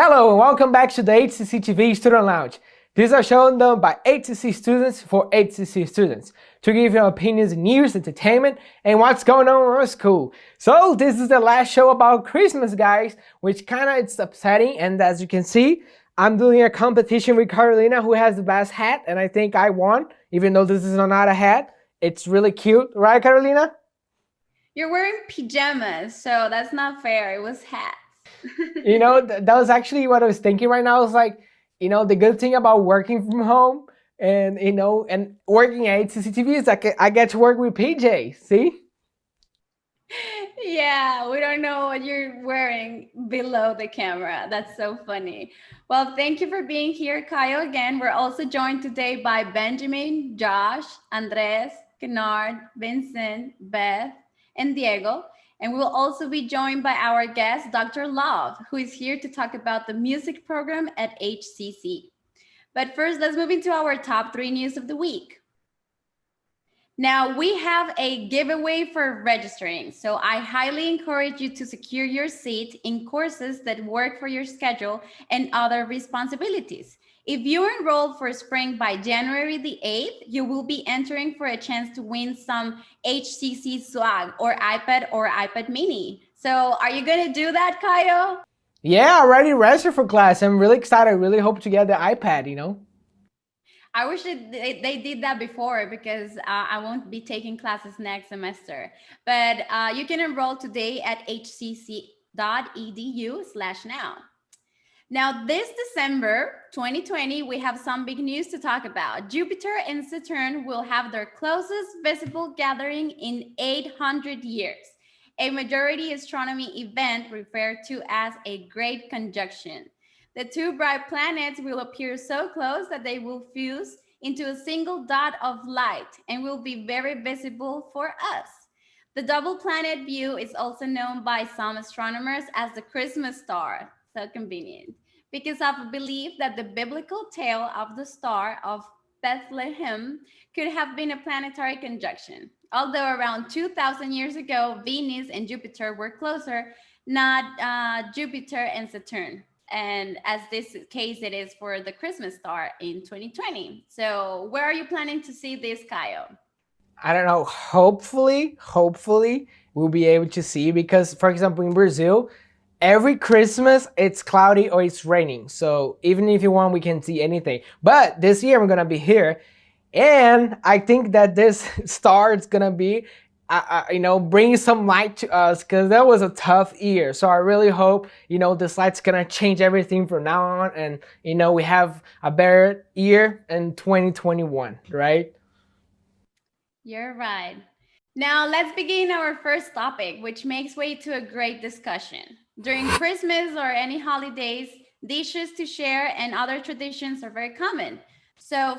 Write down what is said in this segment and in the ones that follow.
Hello and welcome back to the HCCTV Student Lounge. This is a show done by HCC students for HCC students to give you opinions in news, entertainment, and what's going on in our school. So this is the last show about Christmas, guys, which it's upsetting. And as you can see, I'm doing a competition with Carolina, who has the best hat, and I think I won, even though this is not a hat. It's really cute, right, Carolina? You're wearing pajamas, so that's not fair. It was hats. That was actually what I was thinking right now. I was like, the good thing about working from home and working at HCCTV is I get to work with PJ. See? Yeah, we don't know what you're wearing below the camera. That's so funny. Well, thank you for being here, Kyle, again. We're also joined today by Benjamin, Josh, Andres, Kennard, Vincent, Beth, and Diego. And we'll also be joined by our guest, Dr. Love, who is here to talk about the music program at HCC. But first, let's move into our top 3 news of the week. Now, we have a giveaway for registering, so I highly encourage you to secure your seat in courses that work for your schedule and other responsibilities. If you enroll for spring by January the 8th, you will be entering for a chance to win some HCC swag or iPad mini. So are you going to do that, Kyle? Yeah, I already registered for class. I'm really excited. I really hope to get the iPad, I wish they did that before because I won't be taking classes next semester. But you can enroll today at hcc.edu/now. Now, this December 2020, we have some big news to talk about. Jupiter and Saturn will have their closest visible gathering in 800 years, a majority astronomy event referred to as a great conjunction. The 2 bright planets will appear so close that they will fuse into a single dot of light and will be very visible for us. The double planet view is also known by some astronomers as the Christmas star. So convenient. Because of a belief that the biblical tale of the Star of Bethlehem could have been a planetary conjunction. Although around 2,000 years ago, Venus and Jupiter were closer, not Jupiter and Saturn. And as this case, it is for the Christmas star in 2020. So where are you planning to see this, Kyle? I don't know. Hopefully, we'll be able to see, because, for example, in Brazil, every Christmas it's cloudy or it's raining. So even if you want, we can see anything. But this year I'm gonna be here, and I think that this star is gonna be bring some light to us, because that was a tough year. So I really hope this light's gonna change everything from now on, and we have a better year in 2021, right? You're right. Now let's begin our first topic, which makes way to a great discussion. During Christmas or any holidays, dishes to share and other traditions are very common. So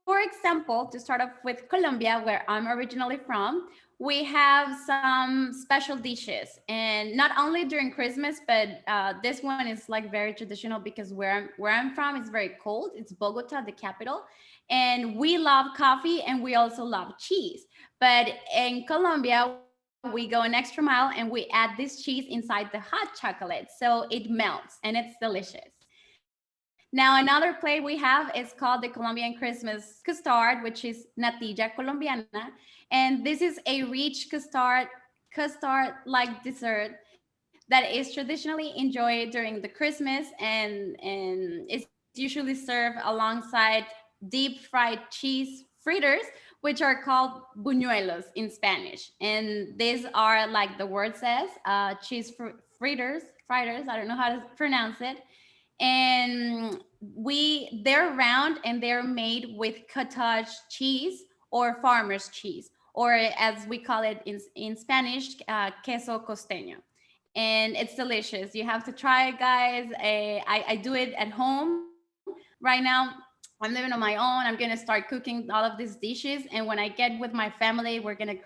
for example, to start off with Colombia, where I'm originally from, we have some special dishes, and not only during Christmas, but this one is like very traditional because where I'm from is very cold. It's Bogota, the capital, and we love coffee and we also love cheese. But in Colombia, we go an extra mile and we add this cheese inside the hot chocolate so it melts and it's delicious. Now, another plate we have is called the Colombian Christmas custard, which is natilla colombiana. And this is a rich custard-like dessert that is traditionally enjoyed during the Christmas, and it's usually served alongside deep fried cheese fritters, which are called buñuelos in Spanish. And these are, like the word says, cheese fritters. I don't know how to pronounce it. And they're round and they're made with cottage cheese or farmer's cheese, or as we call it in Spanish, queso costeño. And it's delicious. You have to try it, guys. I do it at home right now. I'm living on my own. I'm gonna start cooking all of these dishes, and when I get with my family, we're gonna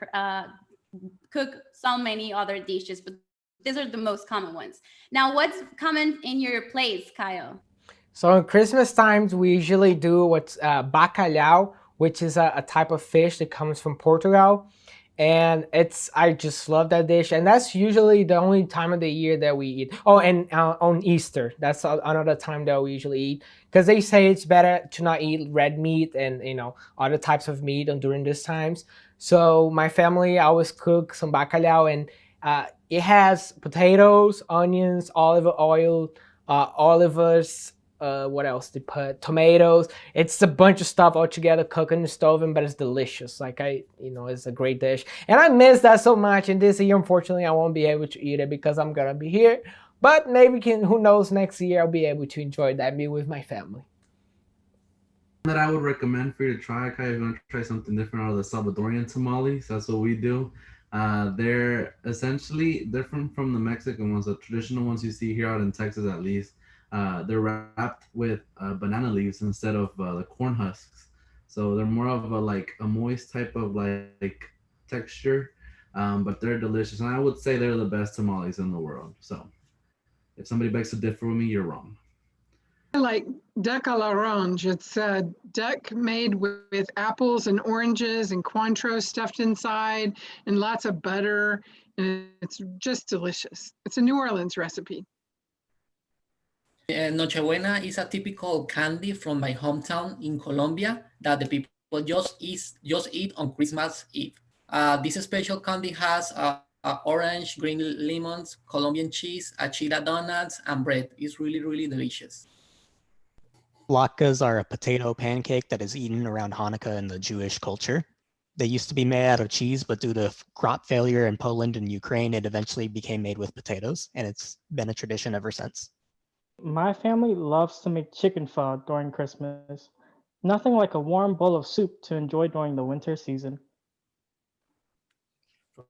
cook so many other dishes, but these are the most common ones. Now, what's common in your place, Kyle? So in Christmas times, we usually do what's bacalhau, which is a type of fish that comes from Portugal. and I just love that dish, and that's usually the only time of the year that we eat. Oh, and on Easter, that's another time that we usually eat, because they say it's better to not eat red meat and other types of meat during these times. So my family always cook some bacalhau, and it has potatoes, onions, olive oil, olivers. What else? They put tomatoes. It's a bunch of stuff all together cooked in the stove, but it's delicious. Like it's a great dish, and I miss that so much. And this year, unfortunately, I won't be able to eat it because I'm gonna be here. But maybe who knows, next year I'll be able to enjoy that meal with my family. That I would recommend for you to try, Kai, if you want to try something different, are the Salvadorian tamales. That's what we do. They're essentially different from the Mexican ones, the traditional ones you see here out in Texas, at least. They're wrapped with banana leaves instead of the corn husks. So they're more of a moist type of like texture, but they're delicious. And I would say they're the best tamales in the world. So if somebody begs to differ with me, you're wrong. I like duck à l'orange. It's a duck made with apples and oranges and Cointreau stuffed inside and lots of butter. And it's just delicious. It's a New Orleans recipe. Nochebuena is a typical candy from my hometown in Colombia that the people just eat on Christmas Eve. This special candy has orange, green lemons, Colombian cheese, achila donuts, and bread. It's really, really delicious. Latkes are a potato pancake that is eaten around Hanukkah in the Jewish culture. They used to be made out of cheese, but due to crop failure in Poland and Ukraine, it eventually became made with potatoes, and it's been a tradition ever since. My family loves to make chicken pho during Christmas. Nothing like a warm bowl of soup to enjoy during the winter season.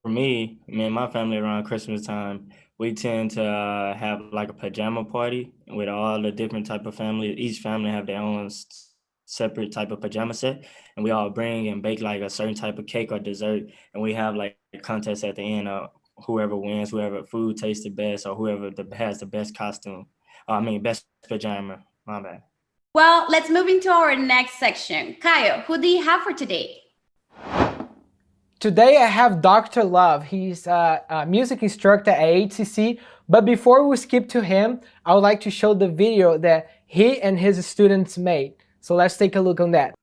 For me and my family around Christmas time, we tend to have like a pajama party with all the different type of family. Each family have their own separate type of pajama set, and we all bring and bake like a certain type of cake or dessert, and we have like a contest at the end of whoever wins, whoever food tastes the best, or whoever has the best costume. Best pajama. My bad. Well, let's move into our next section. Kayo, who do you have for today? Today I have Dr. Love. He's a music instructor at HCC. But before we skip to him, I would like to show the video that he and his students made. So let's take a look on that.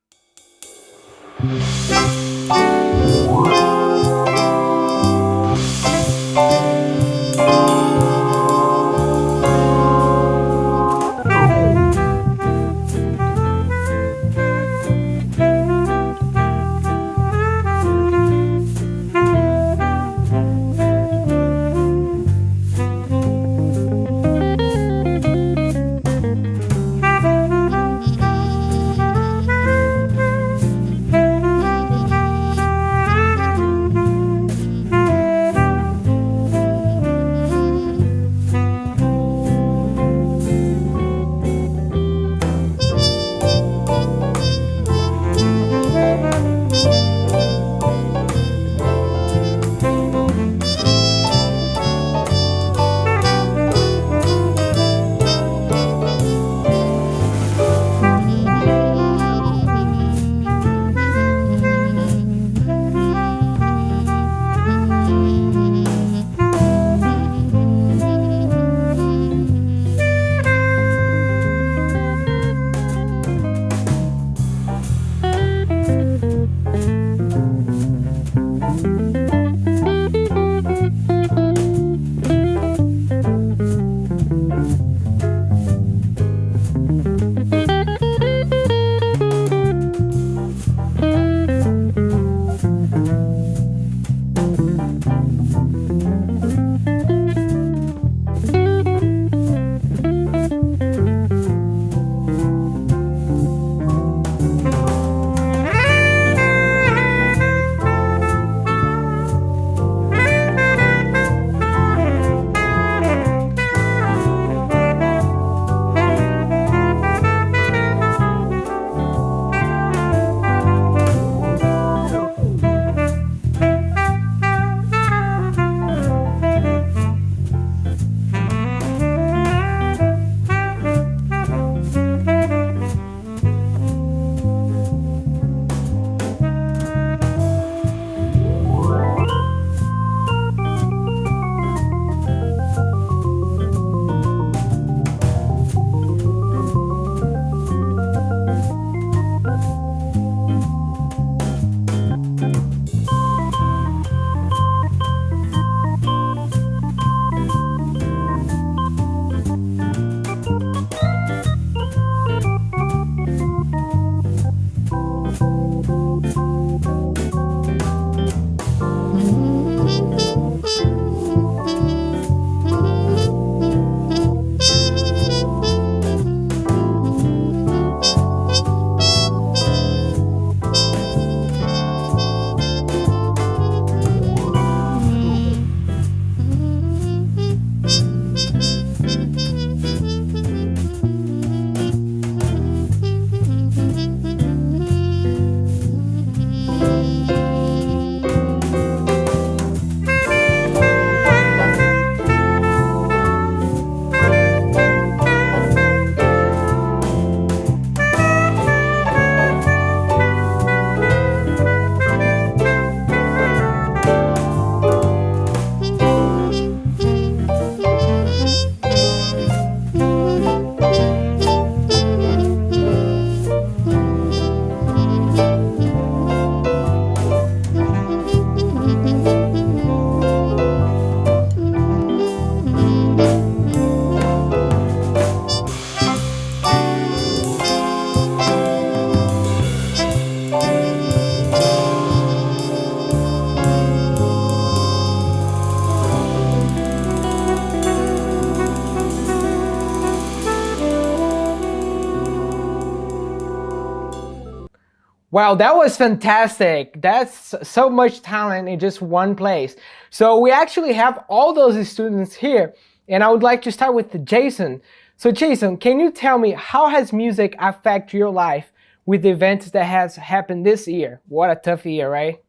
Wow, that was fantastic. That's so much talent in just one place. So we actually have all those students here, and I would like to start with Jason. So Jason, can you tell me how has music affected your life with the events that has happened this year? What a tough year, right?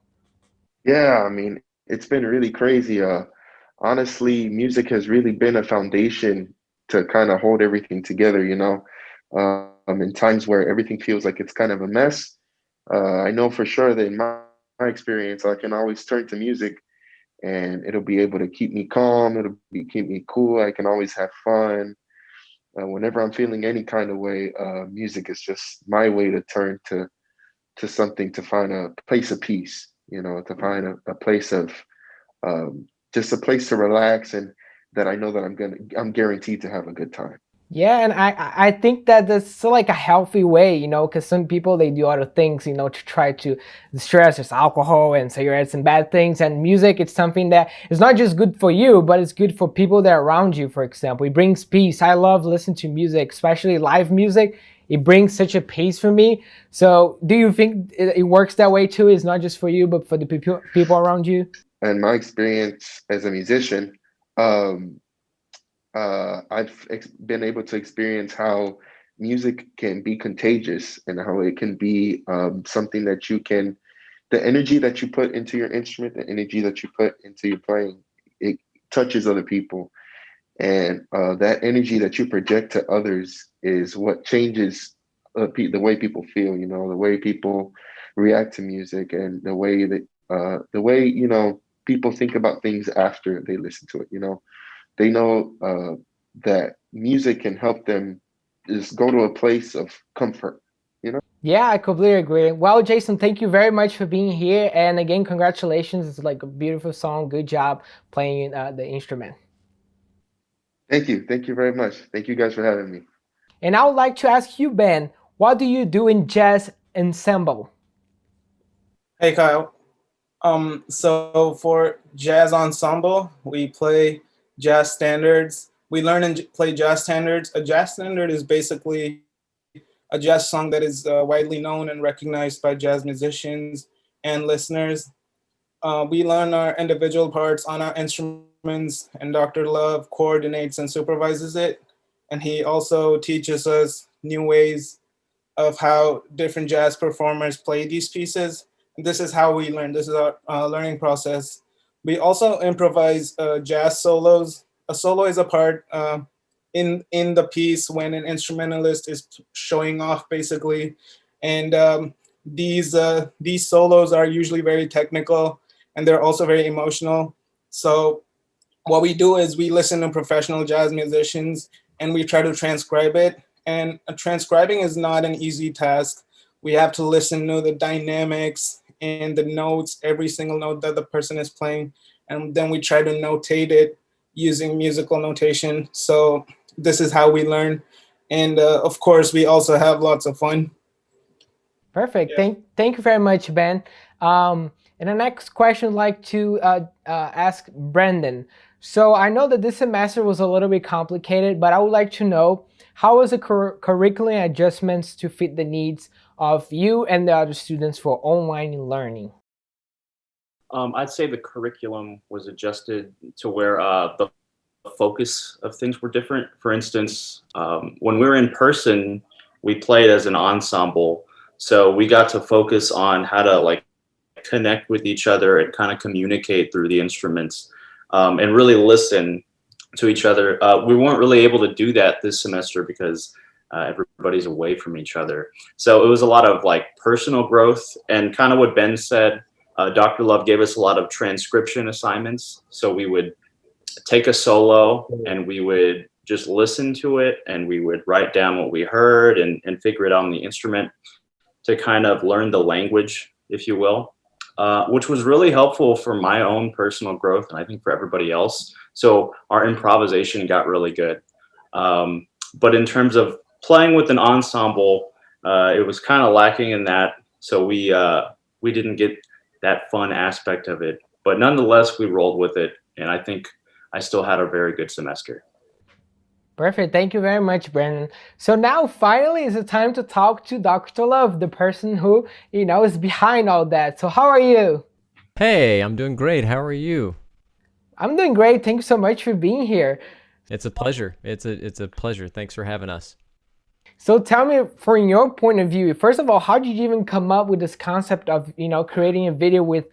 Yeah, I mean, it's been really crazy. Honestly, music has really been a foundation to kind of hold everything together, you know. In times where everything feels like it's kind of a mess, I know for sure that in my experience, I can always turn to music and it'll be able to keep me calm, keep me cool. I can always have fun. Whenever I'm feeling any kind of way, music is just my way to turn to something to find a place of peace, you know, to find a place of just a place to relax and that I know that I'm guaranteed to have a good time. Yeah, and I think that that's so like a healthy way, you know, because some people they do other things, you know, to try to distress. There's alcohol and cigarettes and bad things, and music. It's something that is not just good for you, but it's good for people that are around you. For example, it brings peace. I love listening to music, especially live music. It brings such a peace for me. So, do you think it works that way too? It's not just for you, but for the people around you. And my experience as a musician, um, been able to experience how music can be contagious and how it can be something that the energy that you put into your instrument, the energy that you put into your playing, it touches other people. And that energy that you project to others is what changes the way people feel, you know, the way people react to music and the way, you know, people think about things after they listen to it, you know they know that music can help them just go to a place of comfort, you know? Yeah, I completely agree. Well, Jason, thank you very much for being here. And again, congratulations. It's like a beautiful song. Good job playing the instrument. Thank you. Thank you very much. Thank you guys for having me. And I would like to ask you, Ben, what do you do in jazz ensemble? Hey Kyle. So for jazz ensemble, we play jazz standards. We learn and play jazz standards. A jazz standard is basically a jazz song that is widely known and recognized by jazz musicians and listeners. We learn our individual parts on our instruments, and Dr. Love coordinates and supervises it. And he also teaches us new ways of how different jazz performers play these pieces. And this is how we learn. This is our learning process. We also improvise jazz solos. A solo is a part in the piece when an instrumentalist is showing off, basically. And these solos are usually very technical, and they're also very emotional. So what we do is we listen to professional jazz musicians and we try to transcribe it. And transcribing is not an easy task. We have to listen to the dynamics and the notes, every single note that the person is playing. And then we try to notate it using musical notation. So this is how we learn. And of course, we also have lots of fun. Perfect. Yeah. Thank you very much, Ben. And the next question, I'd like to ask Brendan. So I know that this semester was a little bit complicated, but I would like to know how was the curriculum adjustments to fit the needs of you and the other students for online learning? I'd say the curriculum was adjusted to where the focus of things were different. For instance, when we were in person, we played as an ensemble. So we got to focus on how to like connect with each other and kind of communicate through the instruments and really listen to each other. We weren't really able to do that this semester because everybody's away from each other. So it was a lot of like personal growth and kind of what Ben said. Dr. Love gave us a lot of transcription assignments. So we would take a solo and we would just listen to it and we would write down what we heard and figure it out on the instrument to kind of learn the language, if you will, which was really helpful for my own personal growth and I think for everybody else. So our improvisation got really good. But in terms of playing with an ensemble, it was kind of lacking in that. So we didn't get that fun aspect of it. But nonetheless, we rolled with it. And I think I still had a very good semester. Perfect. Thank you very much, Brandon. So now finally is the time to talk to Dr. Love, the person who, is behind all that. So how are you? Hey, I'm doing great. How are you? I'm doing great. Thank you so much for being here. It's a pleasure. It's a pleasure. Thanks for having us. So tell me, from your point of view, first of all, how did you even come up with this concept of, creating a video with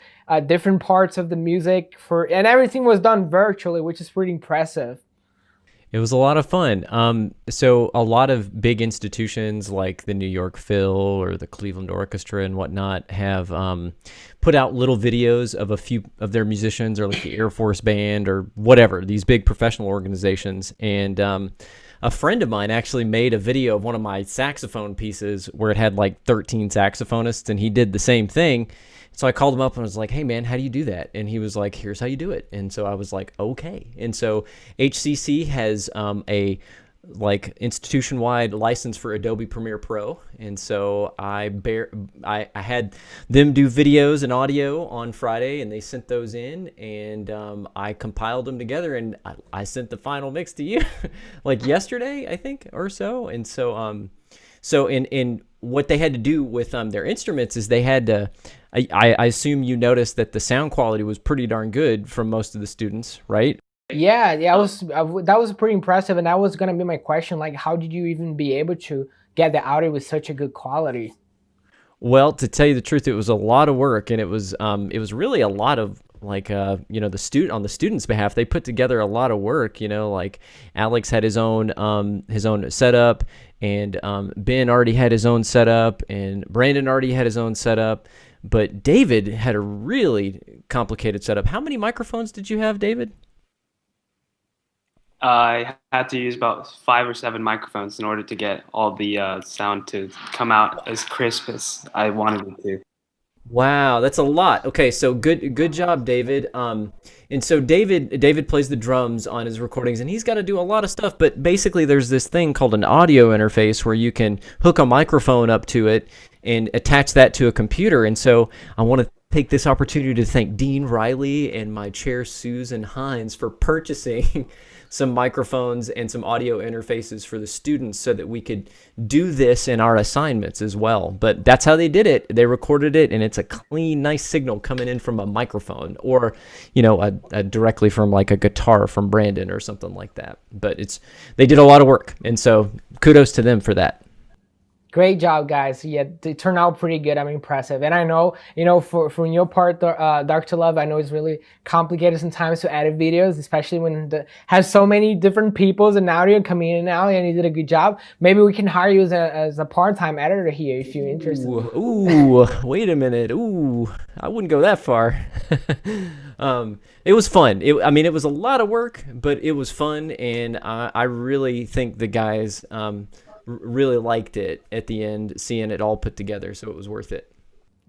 different parts of the music and everything was done virtually, which is pretty impressive. It was a lot of fun. So a lot of big institutions like the New York Phil or the Cleveland Orchestra and whatnot have put out little videos of a few of their musicians, or like the Air Force Band or whatever, these big professional organizations. And a friend of mine actually made a video of one of my saxophone pieces where it had like 13 saxophonists, and he did the same thing. So I called him up and I was like, hey man, how do you do that? And he was like, here's how you do it. And so I was like, okay. And so HCC has a like institution-wide license for Adobe Premiere Pro. And so I had them do videos and audio on Friday, and they sent those in, and I compiled them together, and I sent the final mix to you like yesterday, I think, or so. And so so in what they had to do with their instruments is they had to, I assume you noticed that the sound quality was pretty darn good from most of the students, right? Yeah, that was pretty impressive, and that was gonna be my question. Like, how did you even be able to get the audio with such a good quality? Well, to tell you the truth, it was a lot of work, and it was really a lot of like on the students' behalf. They put together a lot of work. Like Alex had his own setup, and Ben already had his own setup, and Brandon already had his own setup. But David had a really complicated setup. How many microphones did you have, David? I had to use about 5 or 7 microphones in order to get all the sound to come out as crisp as I wanted it to. Wow, that's a lot. Okay, so good job, David. And so David plays the drums on his recordings, and he's got to do a lot of stuff. But basically, there's this thing called an audio interface where you can hook a microphone up to it and attach that to a computer. And so I want to take this opportunity to thank Dean Riley and my chair Susan Hines for purchasing some microphones and some audio interfaces for the students so that we could do this in our assignments as well. But that's how they did it. They recorded it, and it's a clean, nice signal coming in from a microphone, or directly from like a guitar from Brandon or something like that. But they did a lot of work, and so kudos to them for that. Great job, guys. Yeah, they turned out pretty good. I'm impressive. And I know, from your part, Dr. Love, I know it's really complicated sometimes to edit videos, especially when has so many different peoples and audio coming in and out, and you did a good job. Maybe we can hire you as a part-time editor here if you're interested. Ooh, wait a minute. Ooh, I wouldn't go that far. It was fun. It was a lot of work, but it was fun, and I really think the guys really liked it at the end, seeing it all put together, so it was worth it.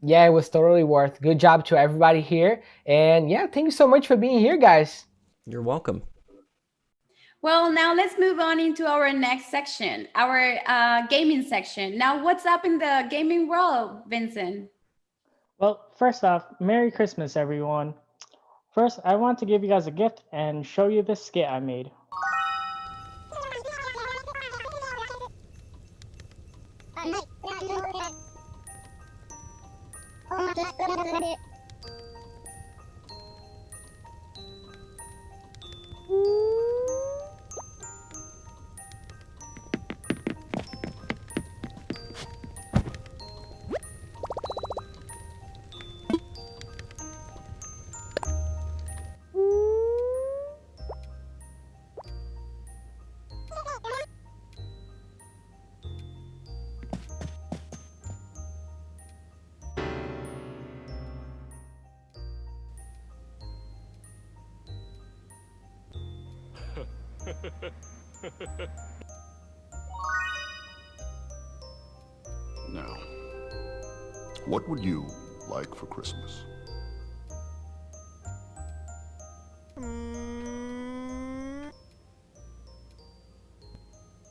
Yeah, it was totally worth. Good job to everybody here, and yeah, thank you so much for being here, guys. You're welcome. Well, now let's move on into our next section, our gaming section. Now, what's up in the gaming world, Vincent? Well, first off, Merry Christmas, everyone. First, I want to give you guys a gift and show you this skit I made. Now, what would you like for Christmas?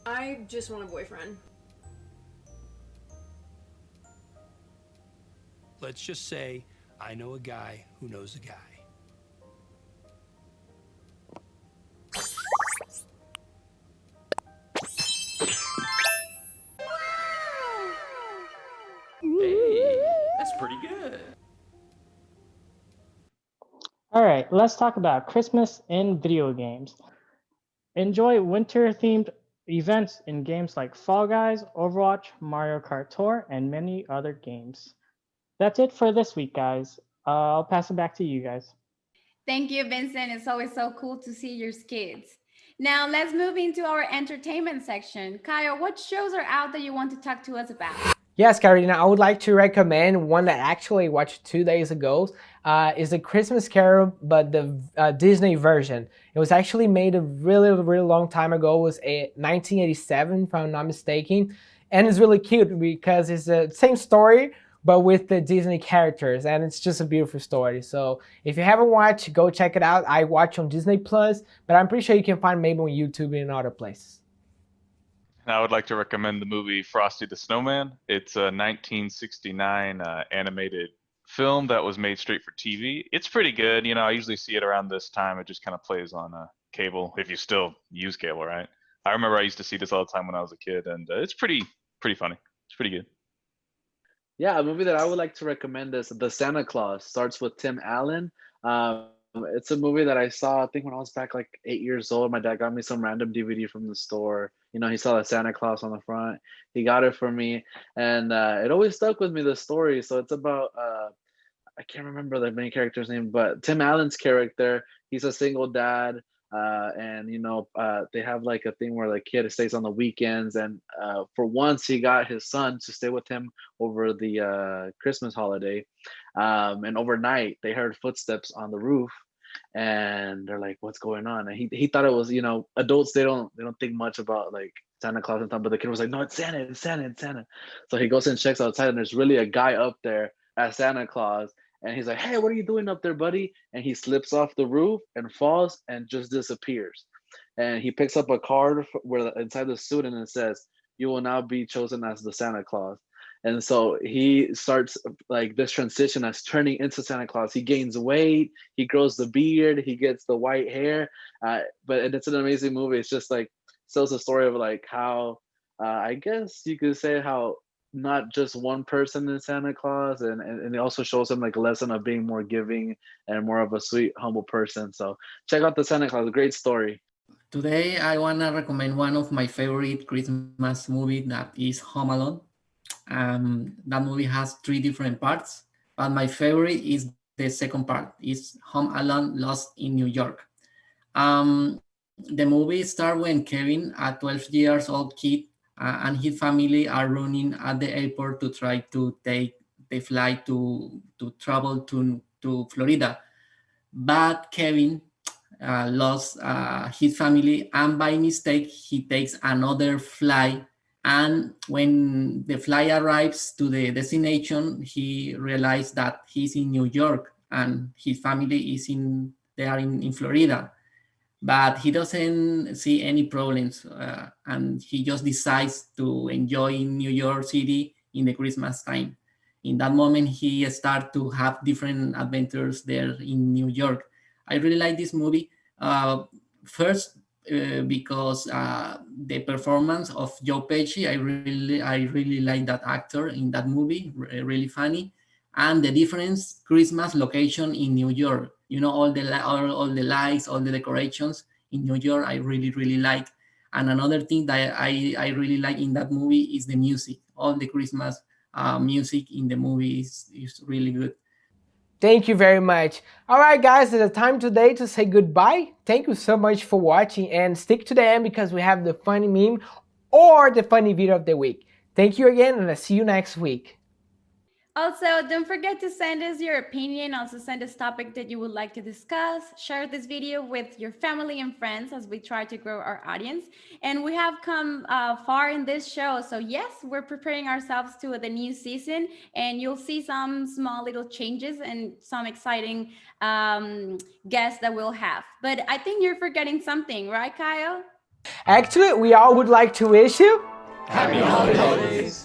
I just want a boyfriend. Let's just say I know a guy who knows a guy. All right, let's talk about Christmas in video games. Enjoy winter-themed events in games like Fall Guys, Overwatch, Mario Kart Tour, and many other games. That's it for this week, guys. I'll pass it back to you guys. Thank you, Vincent. It's always so cool to see your kids. Now let's move into our entertainment section. Kyle, what shows are out that you want to talk to us about? Yes, Carolina, I would like to recommend one that I actually watched 2 days ago. Is the Christmas Carol, but the Disney version. It was actually made a really, really long time ago. It was 1987, if I'm not mistaken. And it's really cute because it's the same story, but with the Disney characters. And it's just a beautiful story. So if you haven't watched, go check it out. I watch on Disney Plus, but I'm pretty sure you can find maybe on YouTube and other places. I would like to recommend the movie Frosty the Snowman. It's a 1969 animated film that was made straight for TV. It's pretty good. I usually see it around this time. It just kind of plays on cable, if you still use cable, right? I remember I used to see this all the time when I was a kid, and it's pretty funny. It's pretty good. Yeah, a movie that I would like to recommend is The Santa Claus. Starts with Tim Allen. It's a movie that I saw, I think, when I was back like 8 years old. My dad got me some random DVD from the store. He saw the Santa Claus on the front. He got it for me, and it always stuck with me, the story. So it's about I can't remember the main character's name, but Tim Allen's character. He's a single dad, and they have like a thing where the kid stays on the weekends, and for once he got his son to stay with him over the Christmas holiday, and overnight they heard footsteps on the roof, and they're like, "What's going on?" And he thought it was, adults, they don't think much about like Santa Claus and stuff, but the kid was like, "No, it's Santa, it's Santa, it's Santa." So he goes and checks outside, and there's really a guy up there as Santa Claus. And he's like, "Hey, what are you doing up there, buddy?" And he slips off the roof and falls and just disappears. And he picks up a card inside the suit, and it says, "You will now be chosen as the Santa Claus." And so he starts like this transition as turning into Santa Claus. He gains weight, he grows the beard, he gets the white hair. But it's an amazing movie. It's just like tells the story of like how I guess you could say how not just one person is Santa Claus, and it also shows him like a lesson of being more giving and more of a sweet, humble person. So check out the Santa Claus, great story. Today, I want to recommend one of my favorite Christmas movies, that is Home Alone. That movie has 3 different parts, but my favorite is the second part, is Home Alone Lost in New York. The movie starts when Kevin, a 12 years old kid, and his family are running at the airport to try to take the flight to travel to Florida. But Kevin lost his family, and by mistake, he takes another flight. And when the flight arrives to the destination, he realized that he's in New York and his family is in Florida. But he doesn't see any problems, and he just decides to enjoy New York City in the Christmas time. In that moment, he starts to have different adventures there in New York. I really like this movie. First, because the performance of Joe Pesci, I really like that actor in that movie, really funny. And the different Christmas location in New York, all the lights, all the decorations in New York, I really like. And another thing that I really like in that movie is the music. All the Christmas music in the movie is really good. Thank you very much. All right, guys, it's time today to say goodbye. Thank you so much for watching, and stick to the end because we have the funny meme or the funny video of the week. Thank you again, and I'll see you next week. Also, don't forget to send us your opinion. Also, send us topic that you would like to discuss. Share this video with your family and friends as we try to grow our audience. And we have come far in this show. So yes, we're preparing ourselves to the new season, and you'll see some small little changes and some exciting guests that we'll have. But I think you're forgetting something, right, Kyle? Actually, we all would like to wish you Happy holidays!